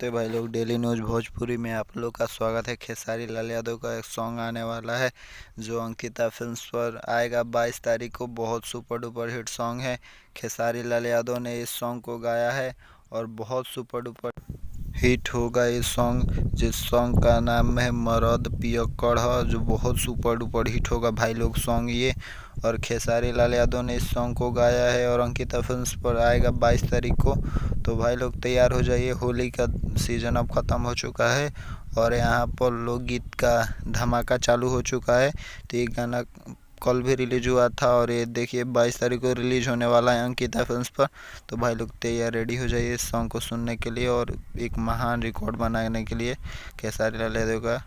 नमस्ते भाई लोग, डेली न्यूज़ भोजपुरी में आप लोग का स्वागत है। खेसारी लाल यादव का एक सॉन्ग आने वाला है जो अंकिता फिल्म्स पर आएगा 22 तारीख को। बहुत सुपर डुपर हिट सॉन्ग है। खेसारी लाल यादव ने इस सॉन्ग को गाया है और बहुत सुपर डुपर हिट होगा ये सॉन्ग, जिस सॉन्ग का नाम है मरद पियक्कड़, जो बहुत सुपर डुपर हिट होगा भाई लोग सॉन्ग ये। और खेसारी लाल यादव ने इस सॉन्ग को गाया है और अंकिता फिल्म्स पर आएगा 22 तारीख को। तो भाई लोग तैयार हो जाइए, होली का सीज़न अब ख़त्म हो चुका है और यहाँ पर लोकगीत का धमाका चालू हो चुका है। तो ये गाना कल भी रिलीज हुआ था और ये देखिए 22 तारीख को रिलीज होने वाला है अंकिता फिल्म्स पर। तो भाई लोग तैयार रेडी हो जाइए इस सॉन्ग को सुनने के लिए और एक महान रिकॉर्ड बनाने के लिए खेसारी लाल यादव का।